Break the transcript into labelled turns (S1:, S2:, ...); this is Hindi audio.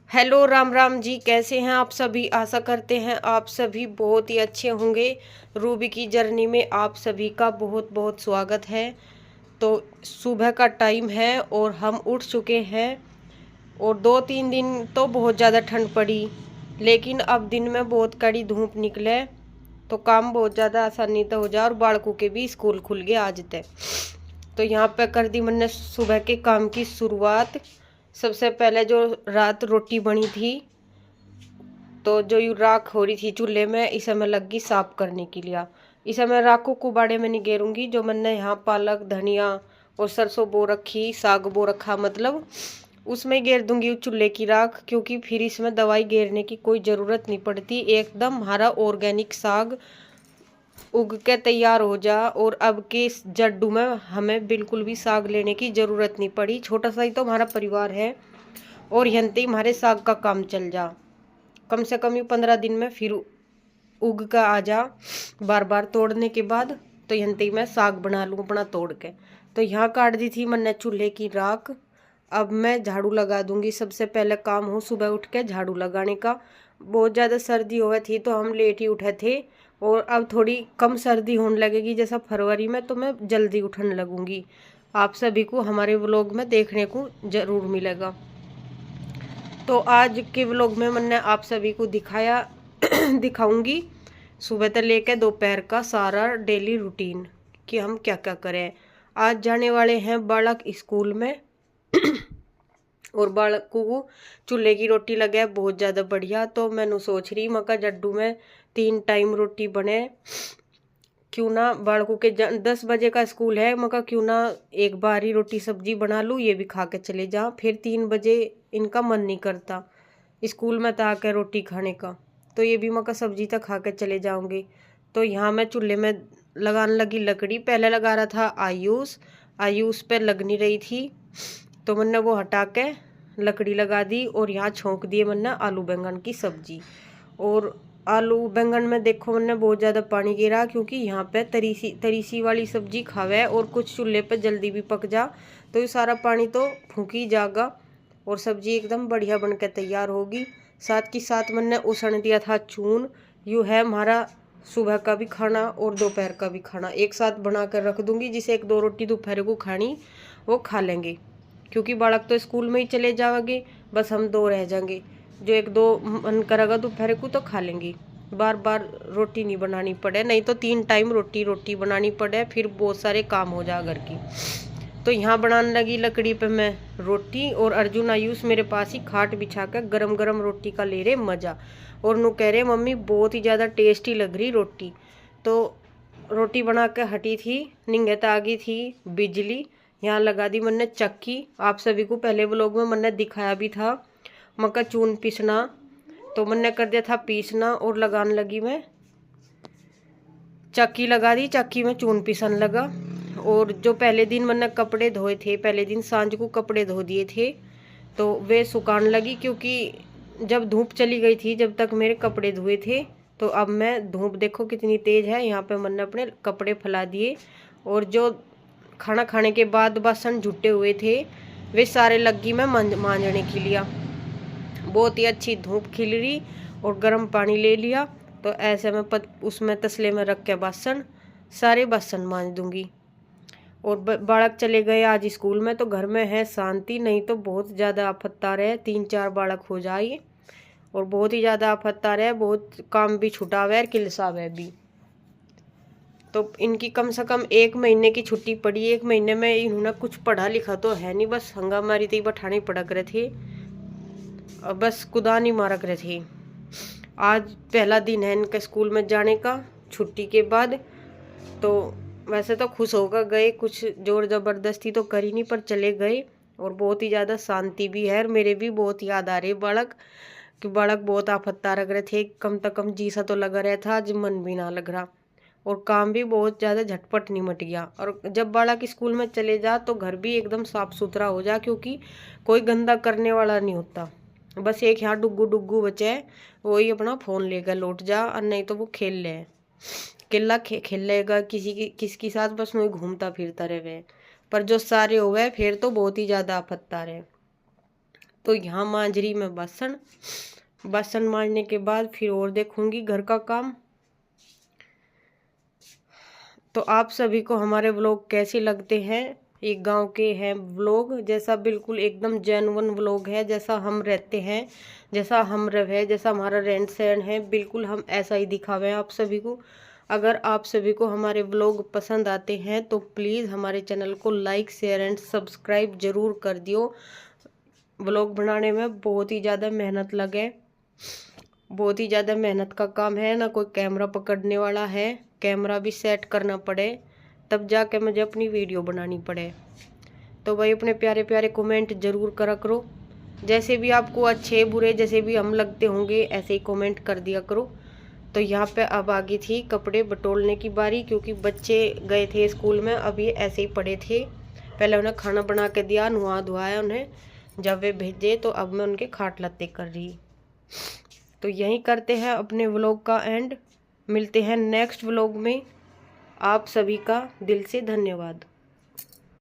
S1: हेलो राम राम जी, कैसे हैं आप सभी। आशा करते हैं आप सभी बहुत ही अच्छे होंगे। रूबी की जर्नी में आप सभी का बहुत बहुत स्वागत है। तो सुबह का टाइम है और हम उठ चुके हैं और 2-3 दिन तो बहुत ज़्यादा ठंड पड़ी, लेकिन अब दिन में बहुत कड़ी धूप निकले तो काम बहुत ज़्यादा आसानी तो हो जाए और बालकों के भी स्कूल खुल गए आज तक। तो यहाँ पे कर दी मैंने सुबह के काम की शुरुआत। सबसे पहले जो रात रोटी बनी थी तो जो यू राख हो रही थी चूल्हे में, इसे मैं लगी साफ करने के लिए। इसे मैं राखों को बाड़े में नहीं गेरूंगी। जो मैंने यहाँ पालक धनिया और सरसों बो रखी, साग बो रखा, मतलब उसमें गेर दूंगी चूल्हे की राख, क्योंकि फिर इसमें दवाई गेरने की कोई ज़रूरत नहीं पड़ती। एकदम हमारा ऑर्गेनिक साग उग के तैयार हो जा। और अब के इस जड्डू में हमें बिल्कुल भी साग लेने की ज़रूरत नहीं पड़ी। छोटा सा ही तो हमारा परिवार है और यंते ही हमारे साग का काम चल जा। कम से कम ये 15 दिन में फिर उग का आ जा, बार बार तोड़ने के बाद। तो यंते ही मैं साग बना लूँ अपना तोड़ के। तो यहाँ काट दी थी मैंने चूल्हे की राख। अब मैं झाड़ू लगा दूंगी। सबसे पहले काम हो सुबह उठ के झाड़ू लगाने का। बहुत ज़्यादा सर्दी हुई थी तो हम लेट ही उठे थे, और अब थोड़ी कम सर्दी होने लगेगी जैसा फरवरी में, तो मैं जल्दी उठने लगूंगी। आप सभी को हमारे व्लॉग में देखने को ज़रूर मिलेगा। तो आज के व्लॉग में मैंने आप सभी को दिखाया दिखाऊंगी सुबह से लेकर दोपहर का सारा डेली रूटीन कि हम क्या क्या करें। आज जाने वाले हैं बालक स्कूल में और बालकों को चूल्हे की रोटी लगे बहुत ज़्यादा बढ़िया। तो मैंने सोच रही मका जड्डू में 3 टाइम रोटी बने, क्यों ना बालकों के 10 बजे का स्कूल है, मका क्यों ना एक बार ही रोटी सब्जी बना लूँ, ये भी खा के चले जा। फिर 3 बजे इनका मन नहीं करता स्कूल में तो आकर रोटी खाने का, तो ये भी मका सब्जी तक खा के चले जाऊंगी। तो यहाँ मैं चूल्हे में लगाने लगी लकड़ी। पहले लगा रहा था आयूस, आयूस पे लग नहीं रही थी तो मैंने वो हटा के लकड़ी लगा दी। और यहाँ छोंक दिए मैंने आलू बैंगन की सब्जी। और आलू बैंगन में देखो मैंने बहुत ज़्यादा पानी गिरा, क्योंकि यहाँ पे तरीसी वाली सब्जी खावे और कुछ चूल्हे पे जल्दी भी पक जा, तो ये सारा पानी तो फूंक ही जाएगा और सब्जी एकदम बढ़िया बन के तैयार होगी। साथ के साथ मैंने उसने दिया था चून। यूँ है हमारा सुबह का भी खाना और दोपहर का भी खाना एक साथ बना कर रख दूंगी, जिसे 1-2 रोटी दोपहर को खानी वो खा लेंगे, क्योंकि बालक तो स्कूल में ही चले जाओगे, बस हम 2 रह जाएंगे। जो 1-2 मन करेगा दोपहर को तो खा लेंगी। बार बार रोटी नहीं बनानी पड़े, नहीं तो 3 टाइम रोटी बनानी पड़े, फिर बहुत सारे काम हो जा घर की। तो यहाँ बनाने लगी लकड़ी पे मैं रोटी, और अर्जुन आयुष मेरे पास ही खाट बिछा कर गरम गरम रोटी का ले रहे मज़ा। और नु कह रहे मम्मी बहुत ही ज़्यादा टेस्टी लग रही रोटी। तो रोटी बना के हटी थी, निंगत आ गई थी बिजली। यहाँ लगा दी मैंने चक्की। आप सभी को पहले व्लॉग में मैंने दिखाया भी था मक्का चून पीसना, तो मैंने कर दिया था पीसना और लगाने लगी मैं चक्की। लगा दी चक्की में चून पीसन लगा। और जो पहले दिन मैंने कपड़े धोए थे, पहले दिन सांझ को कपड़े धो दिए थे, तो वे सुखाने लगी, क्योंकि जब धूप चली गई थी जब तक मेरे कपड़े धोए थे। तो अब मैं धूप देखो कितनी तेज़ है, यहाँ पे मैंने अपने कपड़े फैला दिए। और जो खाना खाने के बाद बर्तन जुटे हुए थे वे सारे लगी मैं मांजने के लिए। बहुत ही अच्छी धूप खिल रही और गर्म पानी ले लिया, तो ऐसे में उसमें तसले में रख के बर्तन सारे बर्तन मांज दूंगी। और बालक चले गए आज स्कूल में, तो घर में है शांति, नहीं तो बहुत ज़्यादा आफत आ रहे। 3-4 बालक हो जाए और बहुत ही ज़्यादा आफत आ रहे, बहुत काम भी छुटावे और किलसावे भी। तो इनकी कम से कम 1 महीने की छुट्टी पड़ी। 1 महीने में इन्होंने कुछ पढ़ा लिखा तो है नहीं, बस हंगामारी तो बैठानी पड़ा करे थे और बस कुदा नहीं मारा करे थे। आज पहला दिन है इनके स्कूल में जाने का छुट्टी के बाद। तो वैसे तो खुश होकर गए, कुछ जोर ज़बरदस्ती तो करी नहीं, पर चले गए। और बहुत ही ज़्यादा शांति भी है। और मेरे भी बहुत याद आ रही बालक, कि बालक बहुत आफत्ता लग रहे थे। कम से कम जी सा तो लगा रहा था, आज मन भी ना लग रहा। और काम भी बहुत ज़्यादा झटपट निमट गया। और जब बालक स्कूल में चले जा तो घर भी एकदम साफ सुथरा हो जा, क्योंकि कोई गंदा करने वाला नहीं होता। बस एक यहाँ डुग्गू डुग्गू बचे, वही अपना फ़ोन लेकर लौट जा, और नहीं तो वो खेल ले किला खेल लेगा किसकी साथ, बस वही घूमता फिरता रहे। पर जो सारे हो गए फिर तो बहुत ही ज़्यादा आफत आ रहे। तो यहाँ मांज रही मैं बासन मांजने के बाद फिर और देखूंगी घर का काम। तो आप सभी को हमारे व्लॉग कैसे लगते हैं? ये गांव के हैं व्लॉग, जैसा बिल्कुल एकदम जेन्युइन व्लॉग है, जैसा हम रहते हैं, जैसा हम रहे, जैसा हमारा रहन सहन है, बिल्कुल हम ऐसा ही दिखावे हैं आप सभी को। अगर आप सभी को हमारे व्लॉग पसंद आते हैं तो प्लीज़ हमारे चैनल को लाइक शेयर एंड सब्सक्राइब ज़रूर कर दियो। व्लॉग बनाने में बहुत ही ज़्यादा मेहनत लगे, बहुत ही ज़्यादा मेहनत का काम है ना, कोई कैमरा पकड़ने वाला है, कैमरा भी सेट करना पड़े तब जाके मुझे अपनी वीडियो बनानी पड़े। तो भाई अपने प्यारे प्यारे कमेंट ज़रूर करा करो, जैसे भी आपको अच्छे बुरे जैसे भी हम लगते होंगे ऐसे ही कमेंट कर दिया करो। तो यहाँ पे अब आ गई थी कपड़े बटोरने की बारी, क्योंकि बच्चे गए थे स्कूल में, अब ये ऐसे ही पड़े थे। पहले उन्हें खाना बना के दिया, नुआ धुआया उन्हें, जब वे भेजे तो अब मैं उनके खाट लत्ते कर रही। तो यहीं करते हैं अपने व्लॉग का एंड, मिलते हैं नेक्स्ट व्लॉग में। आप सभी का दिल से धन्यवाद।